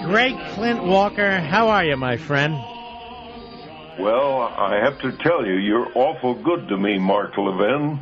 great Clint Walker. How are you, my friend? Well, I have to tell you, you're awful good to me, Mark Levin.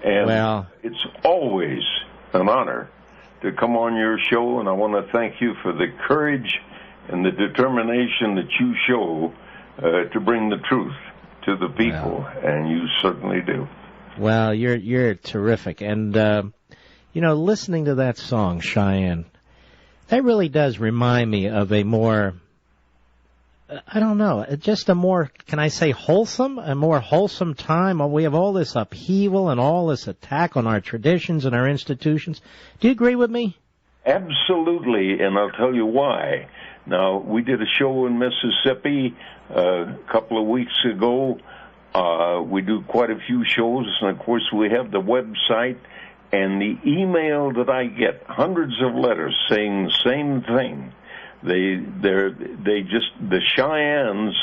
And it's always an honor to come on your show, and I want to thank you for the courage and the determination that you show to bring the truth to the people, and you certainly do. Well, you're terrific. And, listening to that song, Cheyenne, that really does remind me of a more, I don't know, just a more, can I say a more wholesome time. We have all this upheaval and all this attack on our traditions and our institutions. Do you agree with me? Absolutely, and I'll tell you why. Now, we did a show in Mississippi a couple of weeks ago. We do quite a few shows, and of course we have the website. And the email that I get, hundreds of letters saying the same thing. The Cheyennes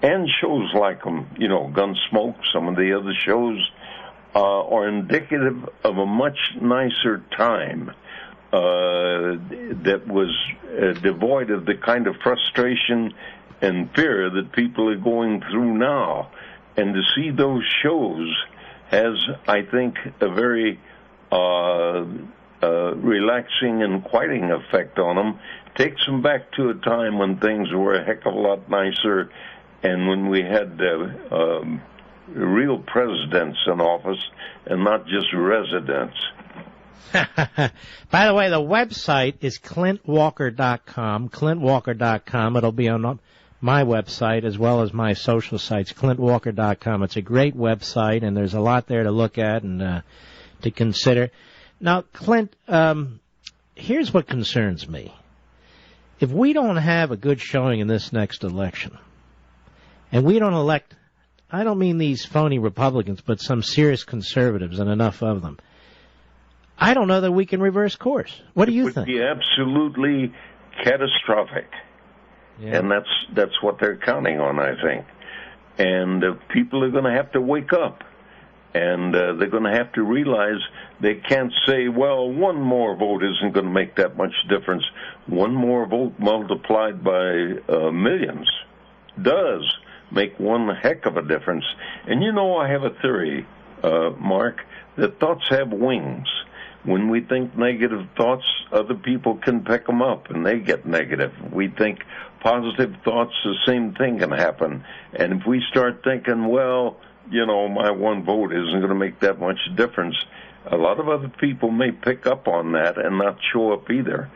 and shows like them, Gunsmoke, some of the other shows, are indicative of a much nicer time that was devoid of the kind of frustration and fear that people are going through now. And to see those shows has, I think, a very relaxing and quieting effect on them. Takes them back to a time when things were a heck of a lot nicer, and when we had real presidents in office and not just residents. By the way, the website is clintwalker.com, clintwalker.com. It'll be on my website as well as my social sites, clintwalker.com. It's a great website, and there's a lot there to look at and to consider. Now, Clint, here's what concerns me. If we don't have a good showing in this next election, and we don't elect, I don't mean these phony Republicans, but some serious conservatives, and enough of them, I don't know that we can reverse course. What do you think? It would be absolutely catastrophic. Yeah. And that's what they're counting on, I think. And people are going to have to wake up. And they're going to have to realize they can't say, well, one more vote isn't going to make that much difference. One more vote multiplied by millions does make one heck of a difference. And I have a theory, Mark, that thoughts have wings. When we think negative thoughts, other people can pick them up, and they get negative. We think positive thoughts, the same thing can happen. And if we start thinking, well, my one vote isn't going to make that much difference, a lot of other people may pick up on that and not show up either.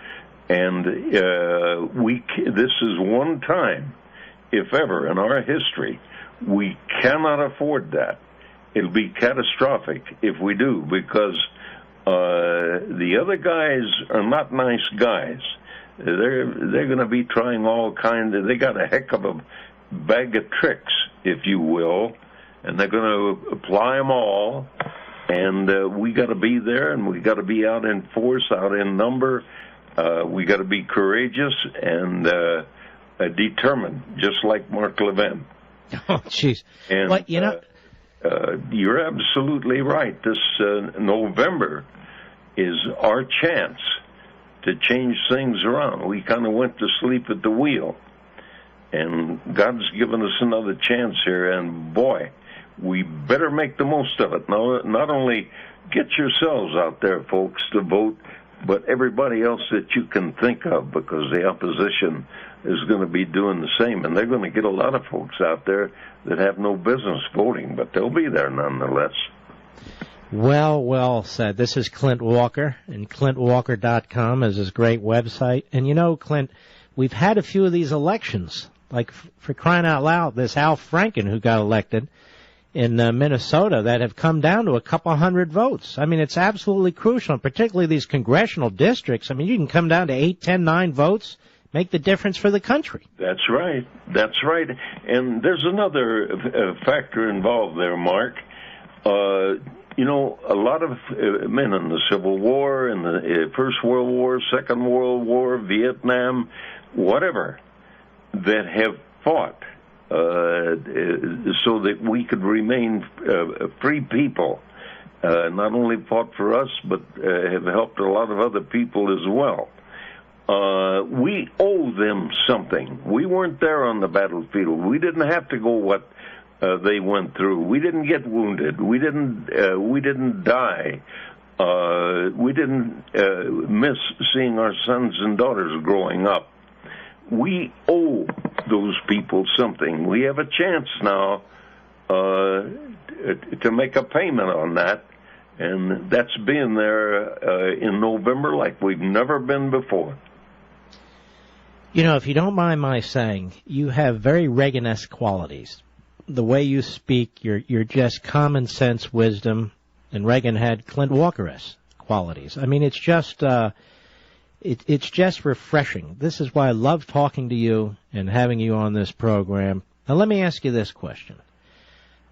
And this is one time, if ever, in our history, we cannot afford that. It'll be catastrophic if we do, because the other guys are not nice guys. They're going to be trying all kinds of, they got a heck of a bag of tricks, if you will, and they're going to apply them all, and we got to be there, and we got to be out in force, out in number. We got to be courageous and determined, just like Mark Levin. Oh, jeez. And you're absolutely right. This November is our chance to change things around. We kind of went to sleep at the wheel, and God's given us another chance here, and boy, we better make the most of it. Now, not only get yourselves out there, folks, to vote, but everybody else that you can think of, because the opposition is going to be doing the same, and they're going to get a lot of folks out there that have no business voting, but they'll be there nonetheless. Well said. This is Clint Walker, and clintwalker.com is his great website. And Clint, we've had a few of these elections, like for crying out loud, this Al Franken who got elected in Minnesota, that have come down to a couple hundred votes. I mean, it's absolutely crucial, and particularly these congressional districts. I mean, you can come down to 8, 10, 9 votes, make the difference for the country. That's right. That's right. And there's another factor involved there, Mark. A lot of men in the Civil War, in the First World War, Second World War, Vietnam, whatever, that have fought so that we could remain free people, not only fought for us, but have helped a lot of other people as well. We owe them something. We weren't there on the battlefield. We didn't have to go what they went through. We didn't get wounded. We didn't die. We didn't miss seeing our sons and daughters growing up. We owe those people something. We have a chance now to make a payment on that, and that's being there in November like we've never been before. You know, if you don't mind my saying, you have very Reagan-esque qualities. The way you speak, you're just common sense wisdom, and Reagan had Clint Walker-esque qualities. I mean, it's just it's just refreshing. This is why I love talking to you and having you on this program. Now, let me ask you this question.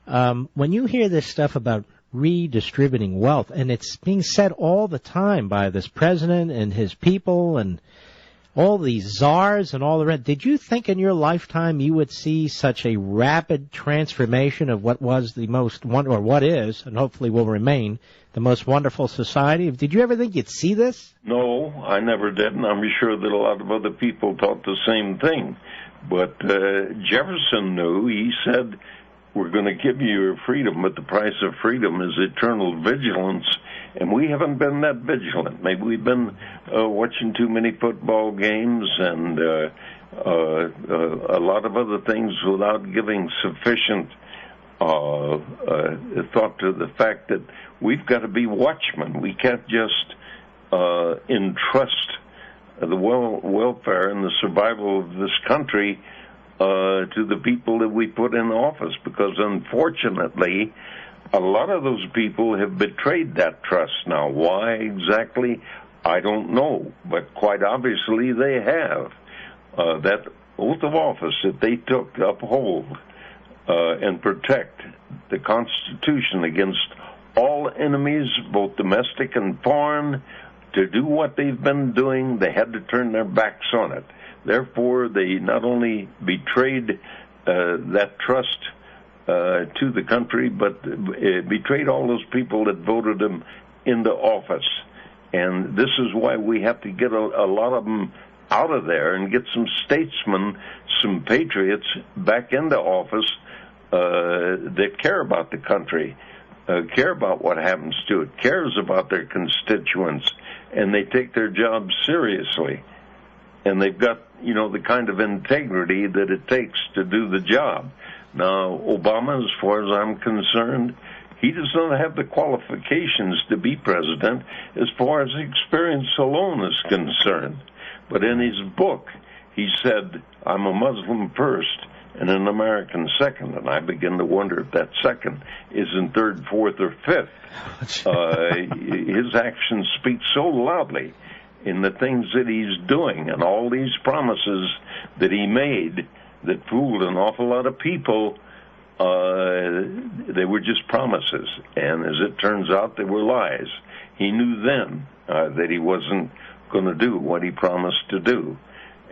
When you hear this stuff about redistributing wealth, and it's being said all the time by this president and his people and all these czars and all the rest, did you think in your lifetime you would see such a rapid transformation of what was the most or what is, and hopefully will remain, the most wonderful society? Did you ever think you'd see this? No, I never did, and I'm sure that a lot of other people thought the same thing. But Jefferson knew. He said, we're going to give you your freedom, but the price of freedom is eternal vigilance. And we haven't been that vigilant. Maybe we've been watching too many football games and a lot of other things without giving sufficient thought to the fact that we've got to be watchmen. We can't just entrust the welfare and the survival of this country to the people that we put in office, because unfortunately a lot of those people have betrayed that trust now. Why exactly, I don't know, but quite obviously they have. That oath of office that they took to uphold and protect the Constitution against all enemies, both domestic and foreign, to do what they've been doing, they had to turn their backs on it. Therefore, they not only betrayed that trust to the country, but betrayed all those people that voted them into office. And this is why we have to get a lot of them out of there and get some statesmen, some patriots back into office that care about the country, care about what happens to it, cares about their constituents, and they take their job seriously. And they've got, you know, the kind of integrity that it takes to do the job. Now, Obama, as far as I'm concerned, he does not have the qualifications to be president as far as experience alone is concerned. But in his book, he said, I'm a Muslim first and an American second. And I begin to wonder if that second isn't third, fourth, or fifth. His actions speak so loudly in the things that he's doing and all these promises that he made that fooled an awful lot of people. They were just promises, and as it turns out, they were lies. He knew then that he wasn't going to do what he promised to do.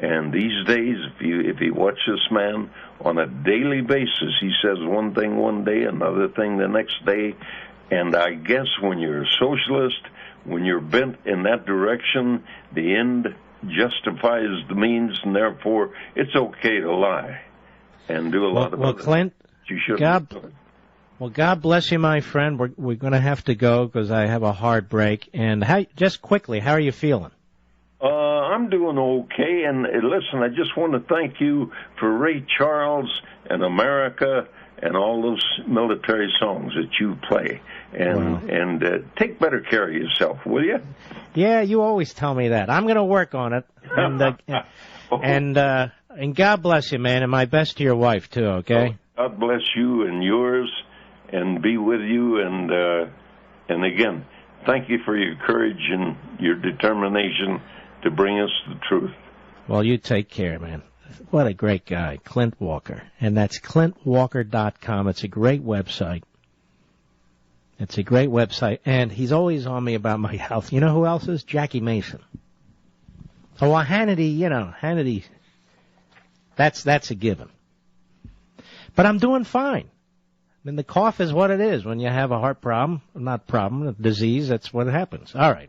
And these days, if you watch this man on a daily basis, he says one thing one day, another thing the next day. And I guess when you're a socialist, when you're bent in that direction, the end justifies the means, and therefore it's okay to lie and do a lot of other Clint, you shouldn't. God bless you, my friend. We're going to have to go because I have a hard break. And just quickly, how are you feeling? I'm doing okay. And listen, I just want to thank you for Ray Charles and America and all those military songs that you play. And take better care of yourself, will you? Yeah, you always tell me that. I'm going to work on it. And God bless you, man, and my best to your wife, too, okay? God bless you and yours and be with you. And again, thank you for your courage and your determination to bring us the truth. Well, you take care, man. What a great guy, Clint Walker. And that's ClintWalker.com. It's a great website. It's a great website. And he's always on me about my health. You know who else is? Jackie Mason. Oh, well, Hannity, that's a given. But I'm doing fine. I mean, the cough is what it is when you have a heart problem. Not problem, a disease, that's what happens. All right.